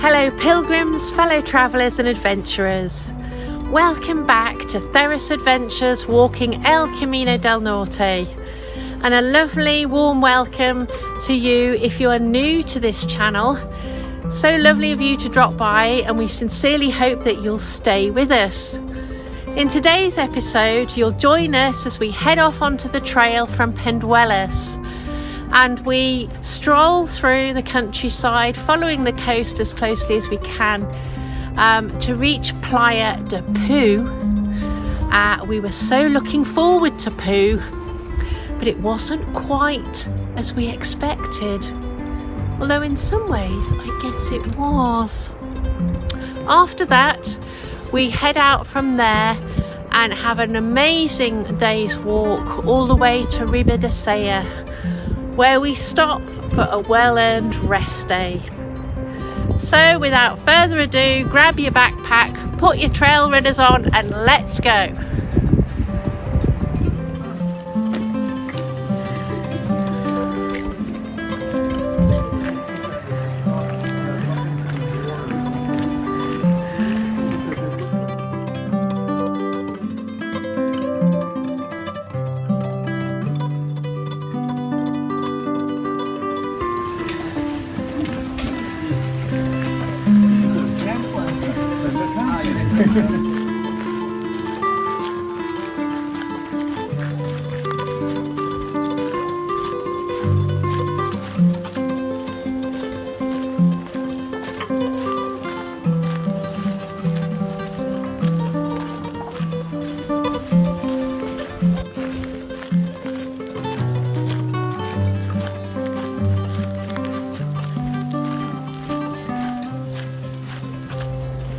Hello pilgrims, fellow travellers and adventurers. Welcome back to Theros Adventures walking El Camino del Norte. And a lovely warm welcome to you if you are new to this channel. So lovely of you to drop by, and we sincerely hope that you'll stay with us. In today's episode, you'll join us as we head off onto the trail from Pendueles, and we stroll through the countryside, following the coast as closely as we can, to reach Playa de Poo. We were so looking forward to Poo, but it wasn't quite as we expected. Although in some ways, I guess it was. After that, we head out from there and have an amazing day's walk all the way to Ribadesella, where we stop for a well-earned rest day. So without further ado, grab your backpack, put your trail runners on, and let's go.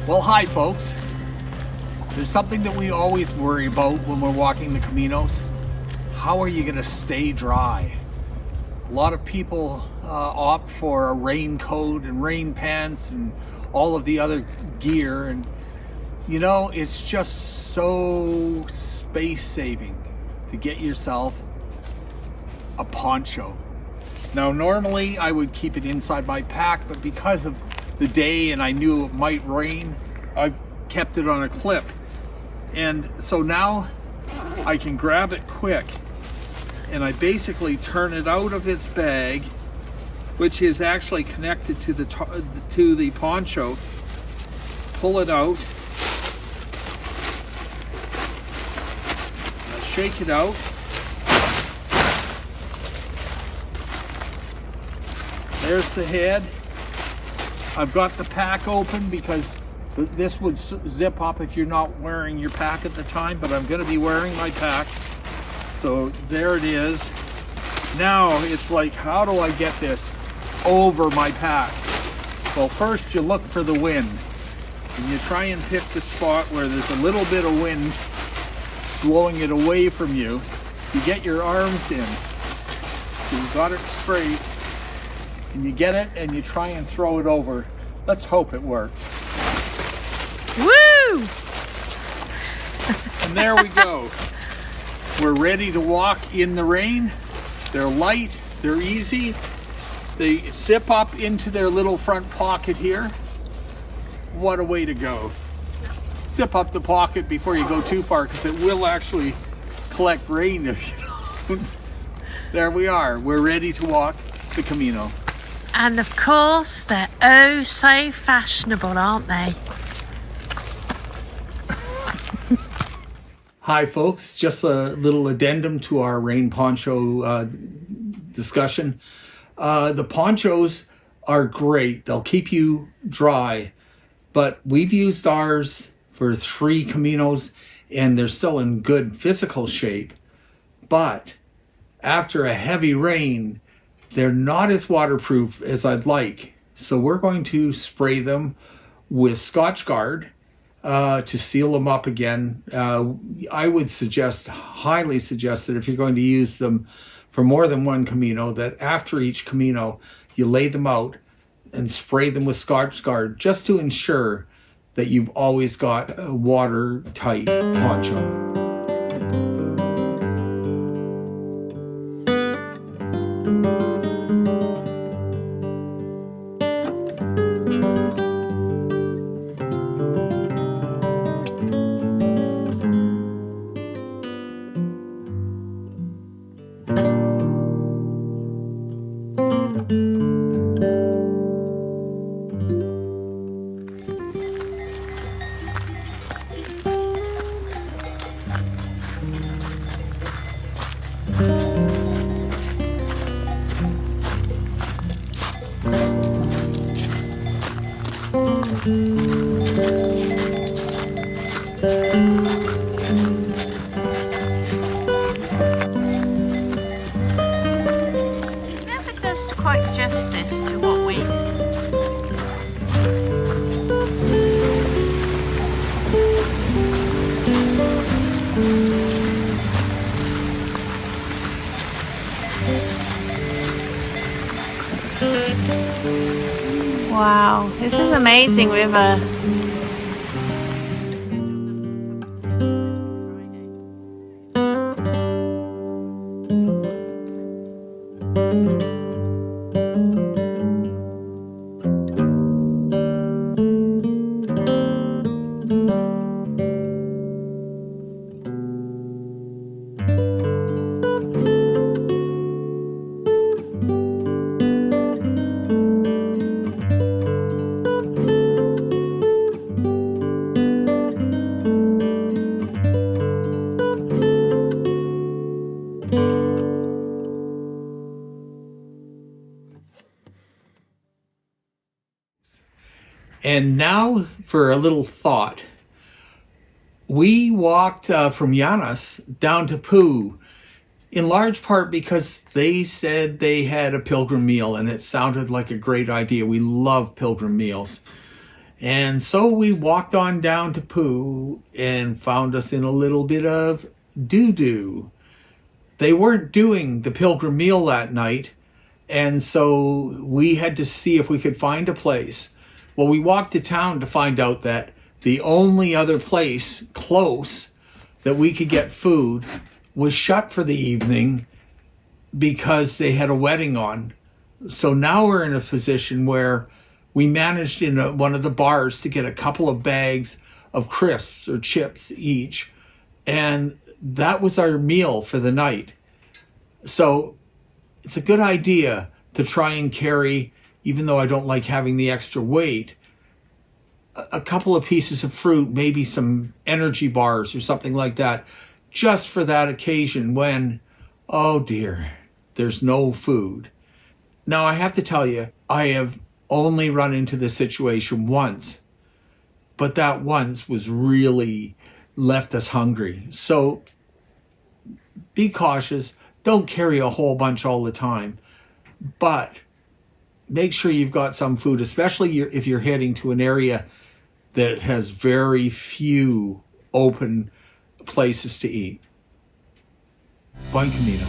Well, hi folks. There's something that we always worry about when we're walking the Caminos. How are you going to stay dry? A lot of people opt for a raincoat and rain pants and all of the other gear, and you know, it's just so space saving to get yourself a poncho. Now normally I would keep it inside my pack, but because of the day and I knew it might rain, I've kept it on a clip. And so now I can grab it quick, and I basically turn it out of its bag, which is actually connected to the poncho. Pull it out, shake it out. There's the head. I've got the pack open because this would zip up if you're not wearing your pack at the time, but I'm going to be wearing my pack. So there it is. Now it's like, how do I get this over my pack? Well, first you look for the wind, and you try and pick the spot where there's a little bit of wind blowing it away from you. You get your arms in. So you got it straight, and you get it and you try and throw it over. Let's hope it works. Woo! And there we go. We're ready to walk in the rain. They're light, they're easy. They zip up into their little front pocket here. What a way to go. Zip up the pocket before you go too far, because it will actually collect rain if you don't. There we are. We're ready to walk the Camino. And of course, they're oh so fashionable, aren't they? Hi folks, just a little addendum to our rain poncho discussion. The ponchos are great. They'll keep you dry, but we've used ours for 3 Caminos and they're still in good physical shape. But after a heavy rain, they're not as waterproof as I'd like. So we're going to spray them with Scotch Guard to seal them up again. I would highly suggest that if you're going to use them for more than one Camino, that after each Camino, you lay them out and spray them with Scotch Guard, just to ensure that you've always got a watertight poncho. justice to what we Wow, this is an amazing river. And now for a little thought. We walked from Llanos down to Poo, in large part because they said they had a pilgrim meal and it sounded like a great idea. We love pilgrim meals. And so we walked on down to Poo and found us in a little bit of doo-doo. They weren't doing the pilgrim meal that night, and so we had to see if we could find a place. Well, we walked to town to find out that the only other place close that we could get food was shut for the evening because they had a wedding on. So now we're in a position where we managed in one of the bars to get a couple of bags of crisps or chips each, and that was our meal for the night. So it's a good idea to try and carry, even though I don't like having the extra weight, a couple of pieces of fruit, maybe some energy bars or something like that, just for that occasion when, oh dear, there's no food. Now I have to tell you, I have only run into this situation once, but that once was really left us hungry. So be cautious. Don't carry a whole bunch all the time, but make sure you've got some food, especially if you're heading to an area that has very few open places to eat. Buen camino.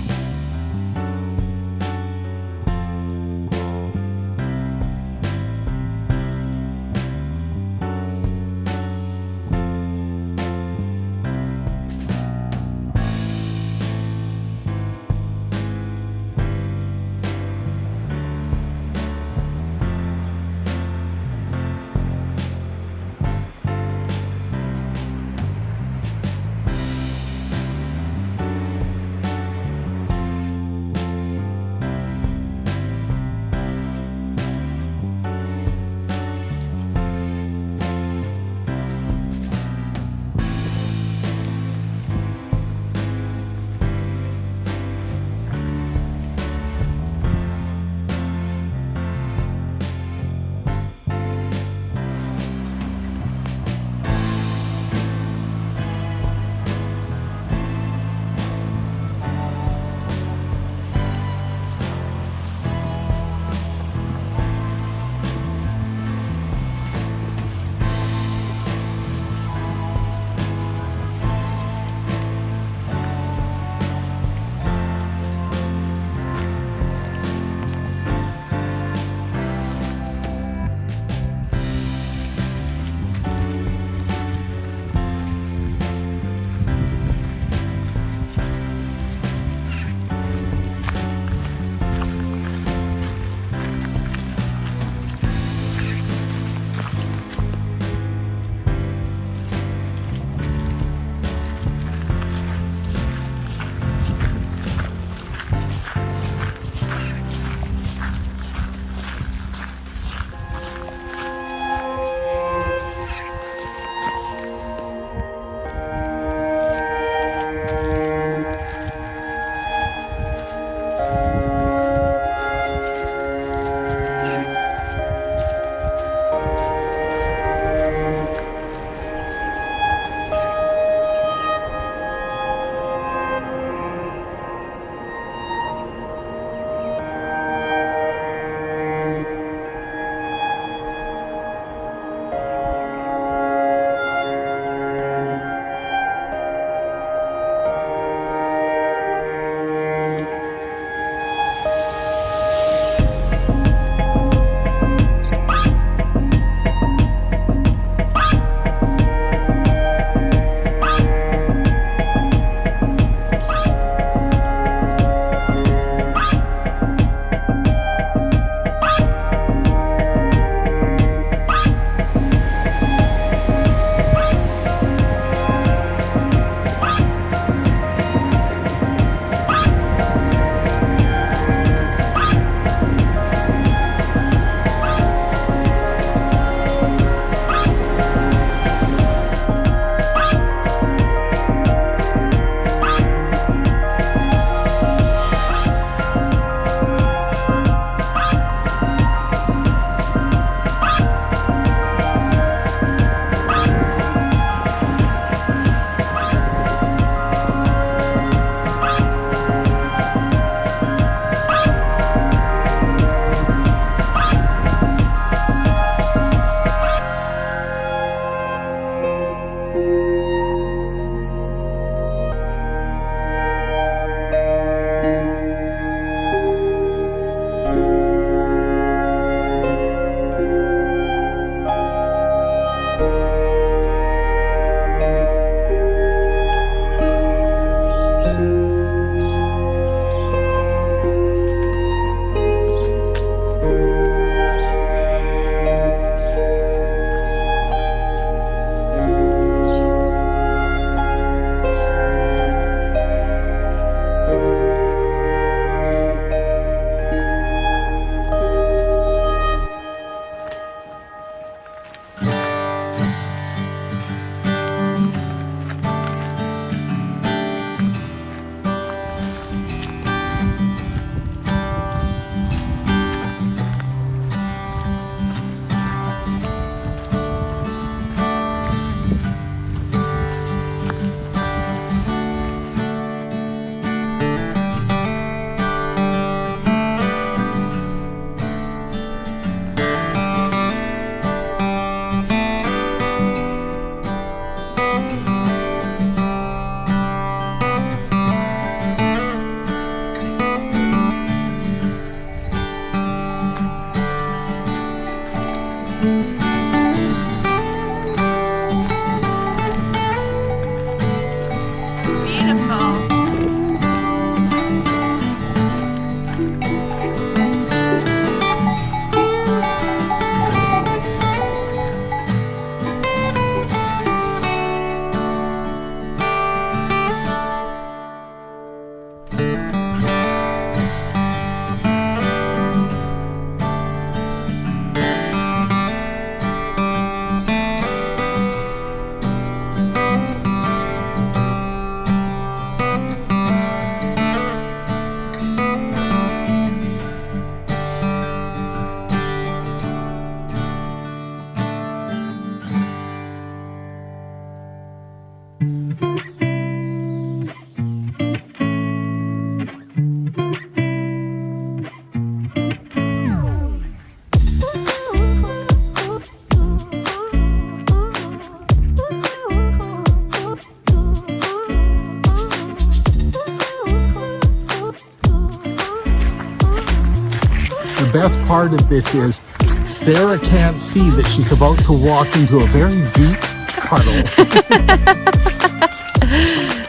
The best part of this is Sarah can't see that she's about to walk into a very deep puddle.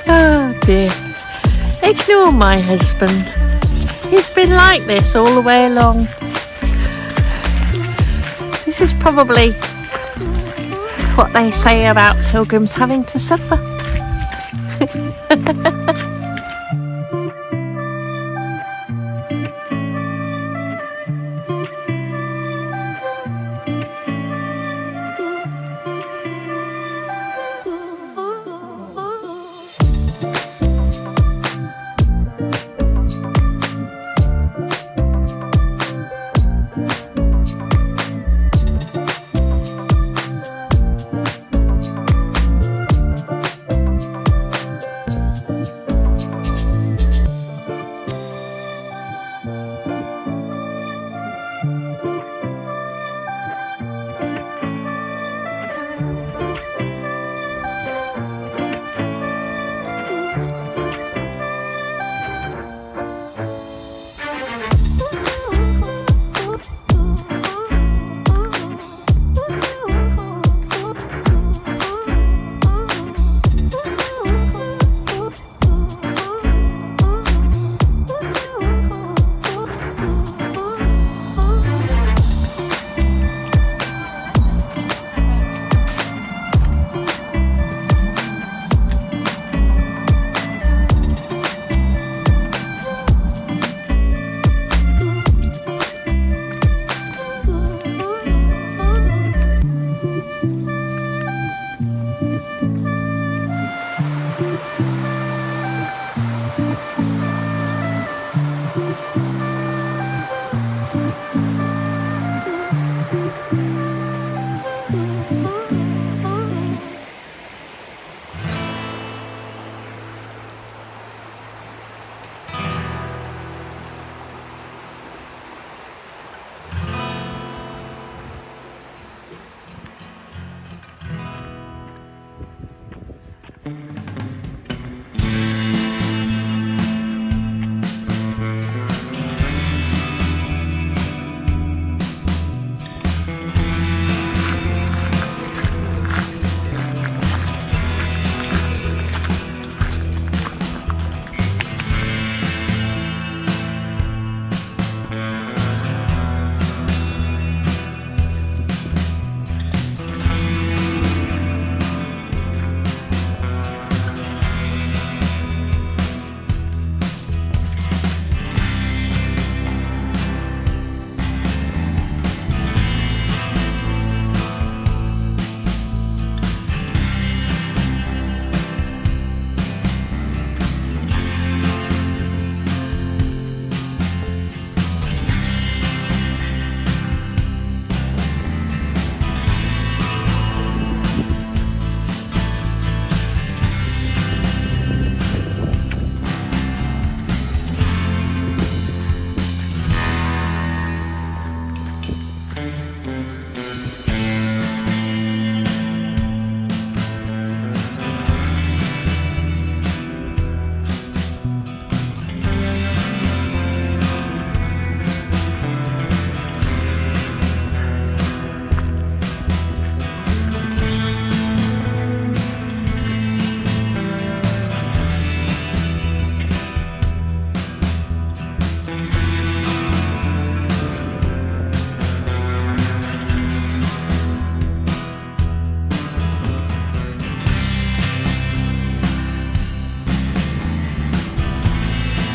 Oh dear. Ignore my husband. He's been like this all the way along. This is probably what they say about pilgrims having to suffer.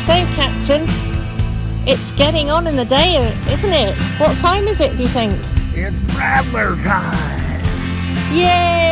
So, Captain, it's getting on in the day, isn't it? What time is it, do you think? It's Rattler time! Yay!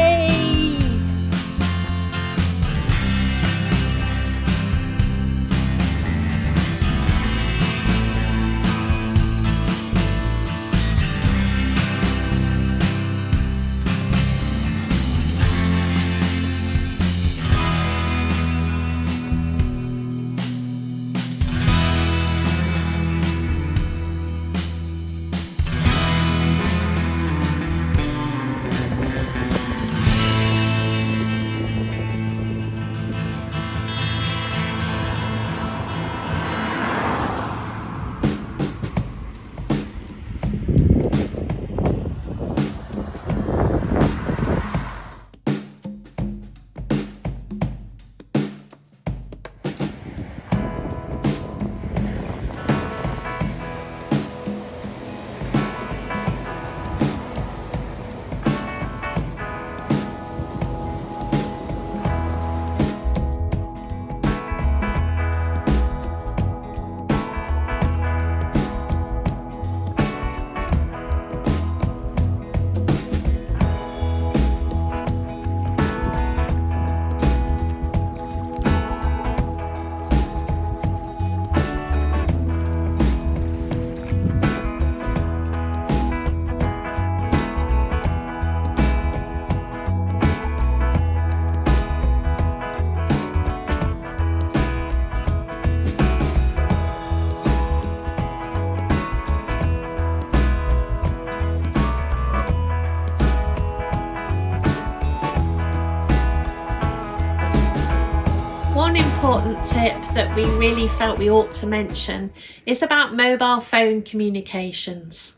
important tip that we really felt we ought to mention is about mobile phone communications.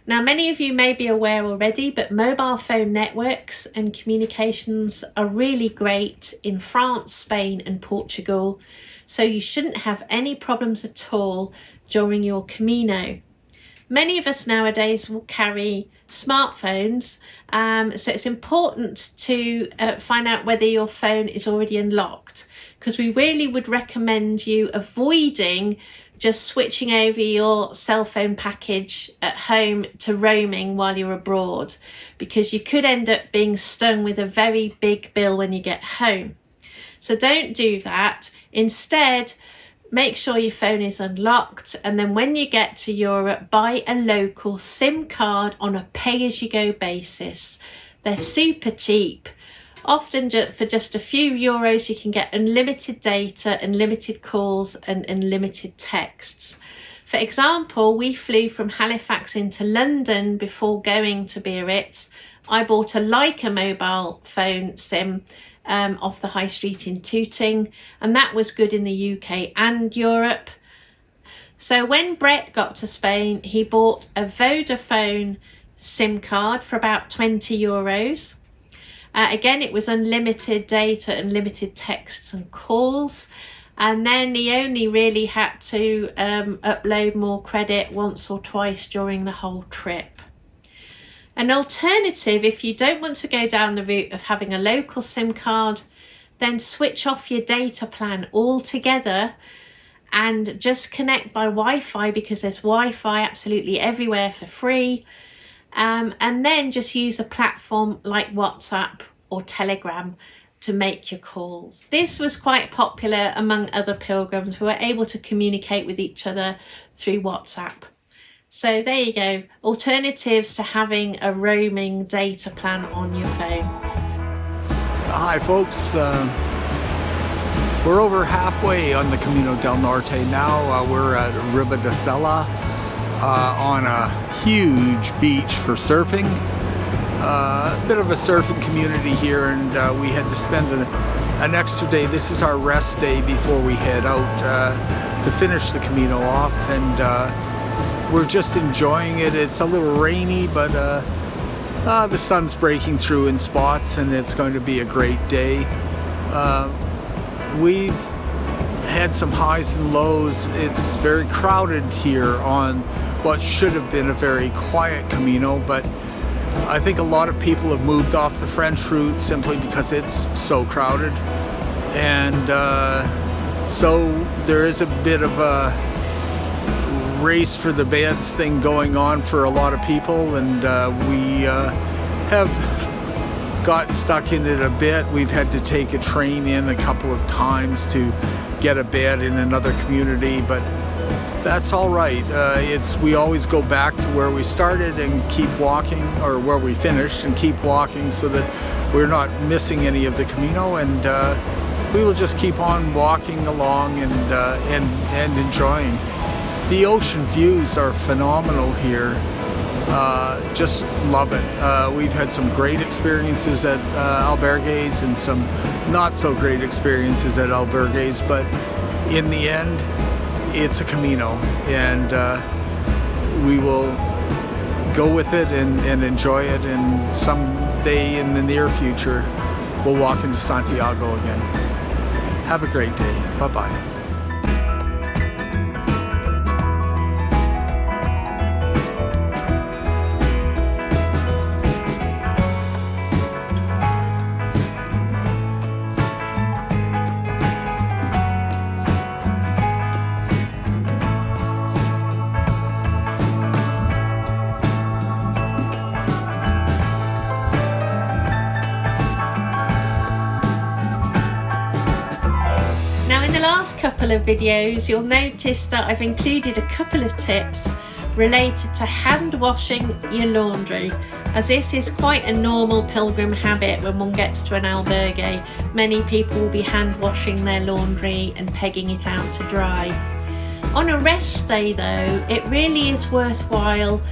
Now, many of you may be aware already, but mobile phone networks and communications are really great in France, Spain and Portugal, so you shouldn't have any problems at all during your Camino. Many of us nowadays will carry smartphones, so it's important to find out whether your phone is already unlocked, because we really would recommend you avoiding just switching over your cell phone package at home to roaming while you're abroad, because you could end up being stung with a very big bill when you get home. So don't do that. Instead, make sure your phone is unlocked, and then when you get to Europe, buy a local SIM card on a pay-as-you-go basis. They're super cheap. Often for just a few euros you can get unlimited data, unlimited calls and unlimited texts. For example, we flew from Halifax into London before going to Biarritz. I bought a Leica mobile phone SIM off the high street in Tooting, and that was good in the UK and Europe. So when Brett got to Spain, he bought a Vodafone SIM card for about 20 euros. Again, it was unlimited data, unlimited texts and calls, and then he only really had to upload more credit once or twice during the whole trip. An alternative, if you don't want to go down the route of having a local SIM card, then switch off your data plan altogether and just connect by Wi-Fi, because there's Wi-Fi absolutely everywhere for free. And then just use a platform like WhatsApp or Telegram to make your calls. This was quite popular among other pilgrims who were able to communicate with each other through WhatsApp. So there you go, alternatives to having a roaming data plan on your phone. Hi folks, we're over halfway on the Camino del Norte now. We're at Ribadesella on a huge beach for surfing. A bit of a surfing community here, and we had to spend an extra day. This is our rest day before we head out to finish the Camino off, and we're just enjoying it. It's a little rainy, but the sun's breaking through in spots, and it's going to be a great day. We've had some highs and lows. It's very crowded here on what should have been a very quiet Camino, but I think a lot of people have moved off the French route simply because it's so crowded, and so there is a bit of a race for the beds thing going on for a lot of people, and we have got stuck in it a bit. We've had to take a train in a couple of times to get a bed in another community, but that's all right. We always go back to where we started and keep walking, or where we finished and keep walking, so that we're not missing any of the Camino, and we will just keep on walking along and enjoying. The ocean views are phenomenal here. Just love it. We've had some great experiences at albergues and some not so great experiences at albergues, but in the end, it's a Camino, and we will go with it and enjoy it, and someday in the near future we'll walk into Santiago again. Have a great day. Bye-bye. Couple of videos, you'll notice that I've included a couple of tips related to hand washing your laundry, as this is quite a normal pilgrim habit. When one gets to an albergue, many people will be hand washing their laundry and pegging it out to dry. On a rest day though, it really is worthwhile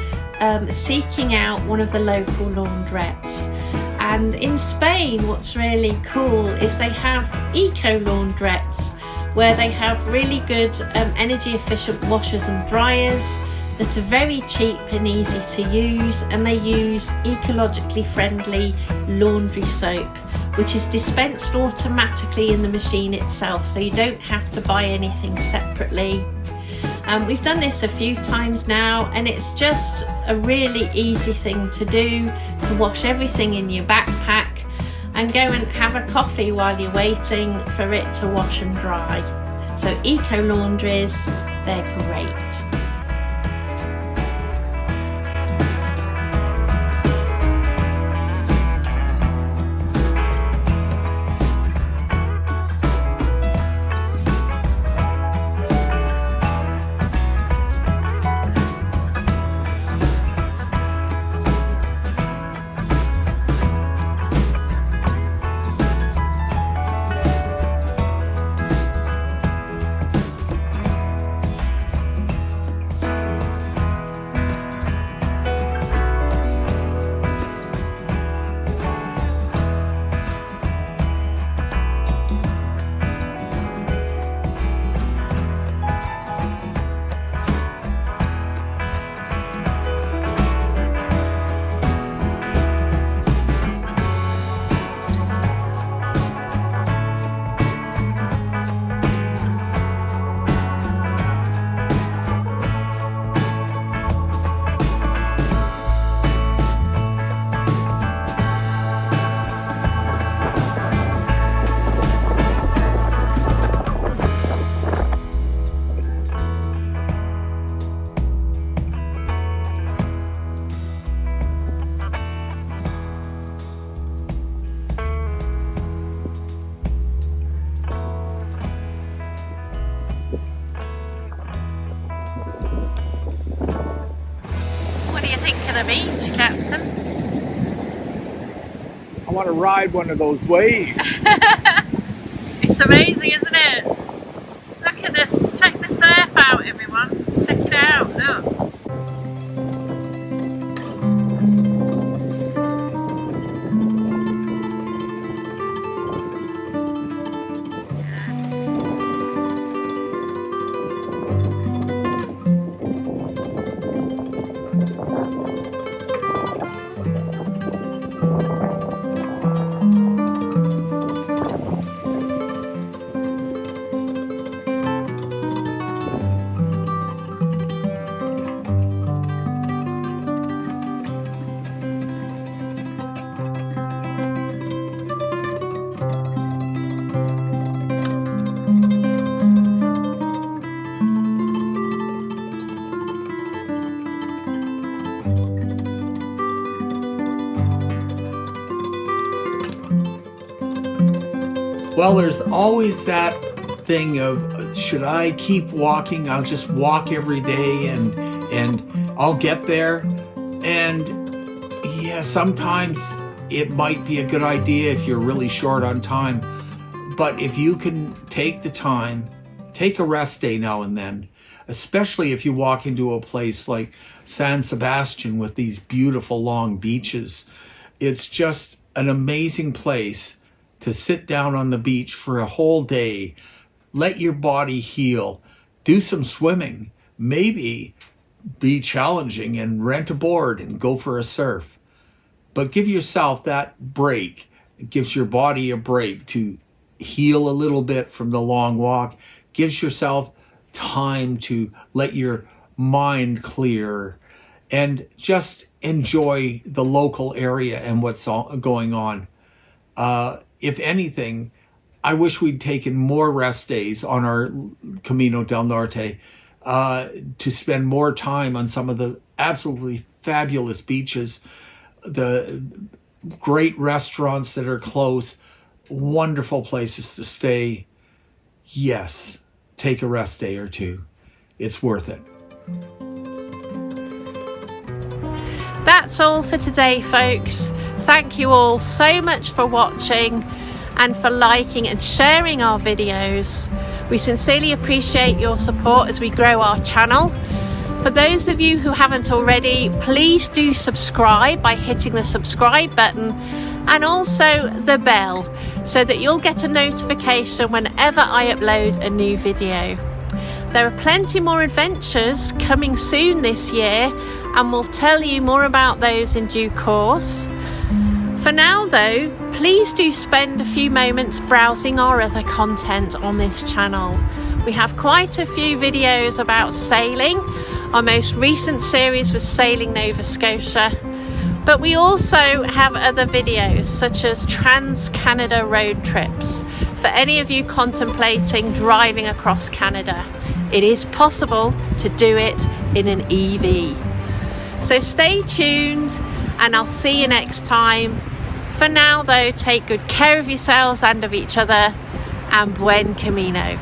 seeking out one of the local laundrettes. And in Spain, what's really cool is they have eco laundrettes where they have really good energy efficient washers and dryers that are very cheap and easy to use, and they use ecologically friendly laundry soap, which is dispensed automatically in the machine itself, so you don't have to buy anything separately. We've done this a few times now, and it's just a really easy thing to do, to wash everything in your backpack and go and have a coffee while you're waiting for it to wash and dry. So eco laundries, they're great. The beach, Captain. I want to ride one of those waves. It's amazing, isn't it? Look at this. Check the surf out, everyone. Check it out. Look. Well, there's always that thing of, should I keep walking? I'll just walk every day and I'll get there. And yeah, sometimes it might be a good idea if you're really short on time. But if you can take the time, take a rest day now and then, especially if you walk into a place like San Sebastian with these beautiful long beaches. It's just an amazing place to sit down on the beach for a whole day, let your body heal, do some swimming, maybe be challenging and rent a board and go for a surf. But give yourself that break. It gives your body a break to heal a little bit from the long walk, gives yourself time to let your mind clear and just enjoy the local area and what's going on. If anything, I wish we'd taken more rest days on our Camino del Norte to spend more time on some of the absolutely fabulous beaches, the great restaurants that are close, wonderful places to stay. Yes, take a rest day or two. It's worth it. That's all for today, folks. Thank you all so much for watching and for liking and sharing our videos. We sincerely appreciate your support as we grow our channel. For those of you who haven't already, please do subscribe by hitting the subscribe button and also the bell so that you'll get a notification whenever I upload a new video. There are plenty more adventures coming soon this year, and we'll tell you more about those in due course. For now though, please do spend a few moments browsing our other content on this channel. We have quite a few videos about sailing. Our most recent series was Sailing Nova Scotia, but we also have other videos such as Trans-Canada road trips for any of you contemplating driving across Canada. It is possible to do it in an EV. So stay tuned and I'll see you next time. For now though, take good care of yourselves and of each other, and buen camino.